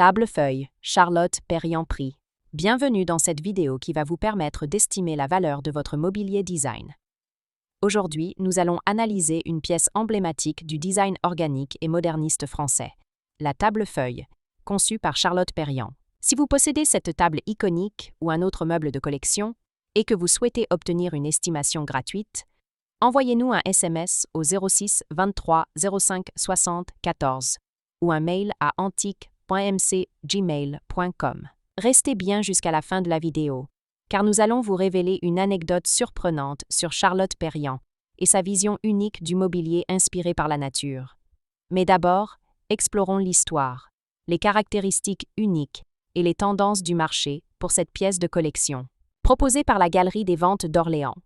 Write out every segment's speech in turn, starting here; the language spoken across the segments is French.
Table-feuille, Charlotte Perriand Prix. Bienvenue dans cette vidéo qui va vous permettre d'estimer la valeur de votre mobilier design. Aujourd'hui, nous allons analyser une pièce emblématique du design organique et moderniste français, la table-feuille, conçue par Charlotte Perriand. Si vous possédez cette table iconique ou un autre meuble de collection et que vous souhaitez obtenir une estimation gratuite, envoyez-nous un SMS au 06 23 05 60 14 ou un mail à antique.mc@gmail.com. Restez bien jusqu'à la fin de la vidéo, car nous allons vous révéler une anecdote surprenante sur Charlotte Perriand et sa vision unique du mobilier inspiré par la nature. Mais d'abord, explorons l'histoire, les caractéristiques uniques et les tendances du marché pour cette pièce de collection. Proposée par la Galerie des Ventes d'Orléans,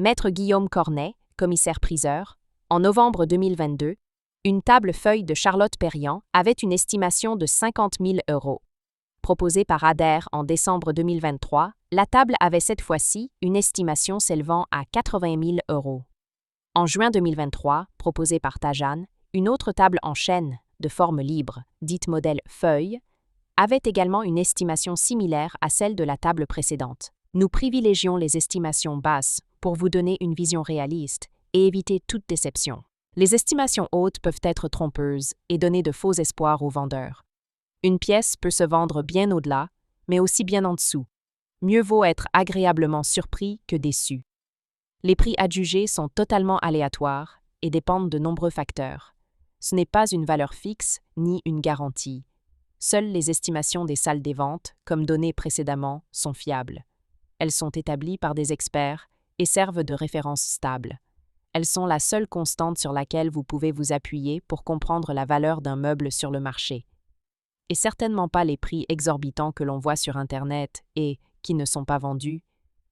Maître Guillaume Cornet, commissaire-priseur, en novembre 2022, une table-feuille de Charlotte Perriand avait une estimation de 50 000 €. Proposée par Adair en décembre 2023, la table avait cette fois-ci une estimation s'élevant à 80 000 €. En juin 2023, proposée par Tajane, une autre table en chêne, de forme libre, dite modèle feuille, avait également une estimation similaire à celle de la table précédente. Nous privilégions les estimations basses pour vous donner une vision réaliste et éviter toute déception. Les estimations hautes peuvent être trompeuses et donner de faux espoirs aux vendeurs. Une pièce peut se vendre bien au-delà, mais aussi bien en dessous. Mieux vaut être agréablement surpris que déçu. Les prix adjugés sont totalement aléatoires et dépendent de nombreux facteurs. Ce n'est pas une valeur fixe ni une garantie. Seules les estimations des salles des ventes, comme données précédemment, sont fiables. Elles sont établies par des experts et servent de référence stable. Elles sont la seule constante sur laquelle vous pouvez vous appuyer pour comprendre la valeur d'un meuble sur le marché. Et certainement pas les prix exorbitants que l'on voit sur Internet et, qui ne sont pas vendus,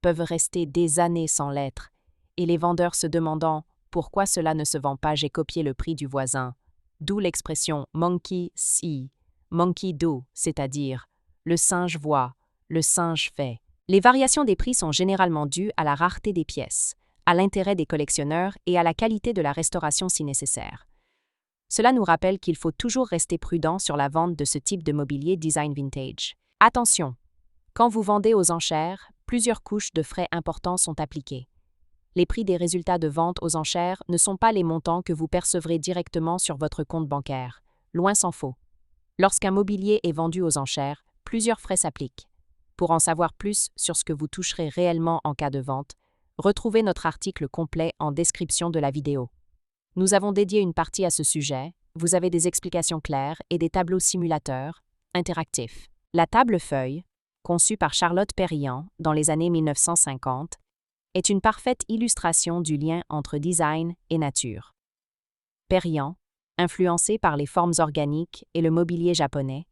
peuvent rester des années sans l'être, et les vendeurs se demandant « pourquoi cela ne se vend pas, j'ai copié le prix du voisin ». D'où l'expression « monkey see », « monkey do », c'est-à-dire « le singe voit, le singe fait ». Les variations des prix sont généralement dues à la rareté des pièces, à l'intérêt des collectionneurs et à la qualité de la restauration si nécessaire. Cela nous rappelle qu'il faut toujours rester prudent sur la vente de ce type de mobilier design vintage. Attention! Quand vous vendez aux enchères, plusieurs couches de frais importants sont appliquées. Les prix des résultats de vente aux enchères ne sont pas les montants que vous percevrez directement sur votre compte bancaire. Loin s'en faut. Lorsqu'un mobilier est vendu aux enchères, plusieurs frais s'appliquent. Pour en savoir plus sur ce que vous toucherez réellement en cas de vente, retrouvez notre article complet en description de la vidéo. Nous avons dédié une partie à ce sujet, vous avez des explications claires et des tableaux simulateurs, interactifs. La table-feuille, conçue par Charlotte Perriand dans les années 1950, est une parfaite illustration du lien entre design et nature. Perriand, influencé par les formes organiques et le mobilier japonais,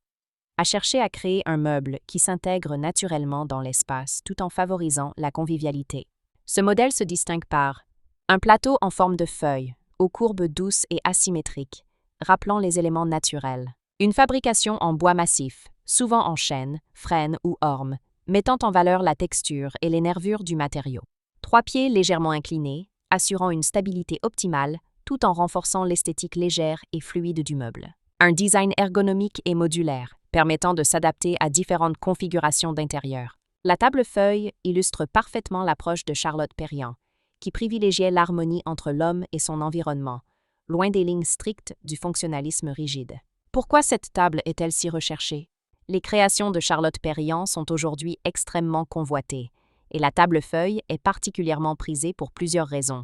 a cherché à créer un meuble qui s'intègre naturellement dans l'espace tout en favorisant la convivialité. Ce modèle se distingue par un plateau en forme de feuille, aux courbes douces et asymétriques, rappelant les éléments naturels. Une fabrication en bois massif, souvent en chêne, frêne ou orme, mettant en valeur la texture et les nervures du matériau. 3 pieds légèrement inclinés, assurant une stabilité optimale tout en renforçant l'esthétique légère et fluide du meuble. Un design ergonomique et modulaire, permettant de s'adapter à différentes configurations d'intérieur. La table-feuille illustre parfaitement l'approche de Charlotte Perriand, qui privilégiait l'harmonie entre l'homme et son environnement, loin des lignes strictes du fonctionnalisme rigide. Pourquoi cette table est-elle si recherchée? Les créations de Charlotte Perriand sont aujourd'hui extrêmement convoitées, et la table-feuille est particulièrement prisée pour plusieurs raisons.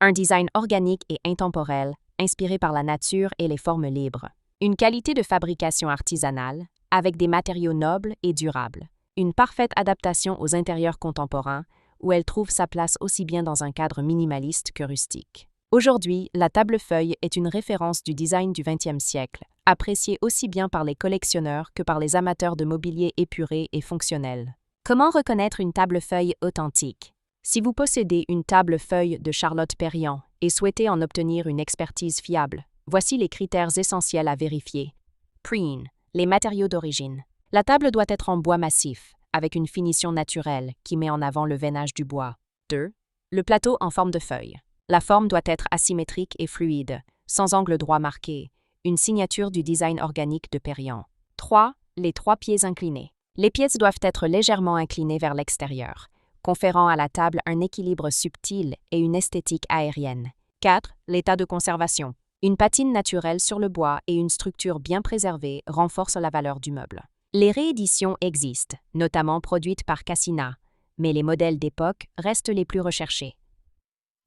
Un design organique et intemporel, inspiré par la nature et les formes libres. Une qualité de fabrication artisanale, avec des matériaux nobles et durables. Une parfaite adaptation aux intérieurs contemporains, où elle trouve sa place aussi bien dans un cadre minimaliste que rustique. Aujourd'hui, la table-feuille est une référence du design du XXe siècle, appréciée aussi bien par les collectionneurs que par les amateurs de mobilier épuré et fonctionnel. Comment reconnaître une table-feuille authentique? Si vous possédez une table-feuille de Charlotte Perriand et souhaitez en obtenir une expertise fiable, voici les critères essentiels à vérifier. Preen, les matériaux d'origine. La table doit être en bois massif, avec une finition naturelle qui met en avant le veinage du bois. 2. Le plateau en forme de feuille. La forme doit être asymétrique et fluide, sans angle droit marqué, une signature du design organique de Perriand. 3. Les 3 pieds inclinés. Les pièces doivent être légèrement inclinées vers l'extérieur, conférant à la table un équilibre subtil et une esthétique aérienne. 4. L'état de conservation. Une patine naturelle sur le bois et une structure bien préservée renforcent la valeur du meuble. Les rééditions existent, notamment produites par Cassina, mais les modèles d'époque restent les plus recherchés.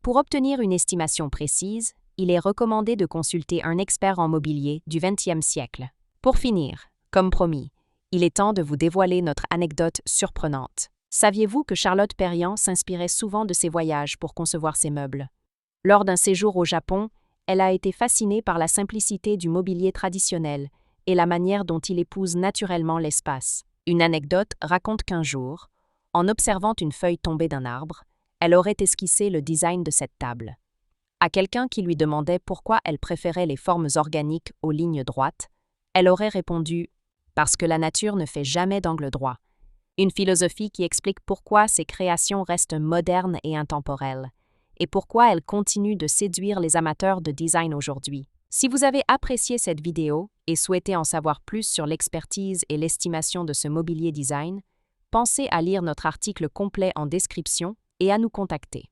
Pour obtenir une estimation précise, il est recommandé de consulter un expert en mobilier du XXe siècle. Pour finir, comme promis, il est temps de vous dévoiler notre anecdote surprenante. Saviez-vous que Charlotte Perriand s'inspirait souvent de ses voyages pour concevoir ses meubles? Lors d'un séjour au Japon, elle a été fascinée par la simplicité du mobilier traditionnel et la manière dont il épouse naturellement l'espace. Une anecdote raconte qu'un jour, en observant une feuille tombée d'un arbre, elle aurait esquissé le design de cette table. À quelqu'un qui lui demandait pourquoi elle préférait les formes organiques aux lignes droites, elle aurait répondu « Parce que la nature ne fait jamais d'angle droit ». Une philosophie qui explique pourquoi ses créations restent modernes et intemporelles, et pourquoi elles continuent de séduire les amateurs de design aujourd'hui. Si vous avez apprécié cette vidéo et souhaitez en savoir plus sur l'expertise et l'estimation de ce mobilier design, pensez à lire notre article complet en description et à nous contacter.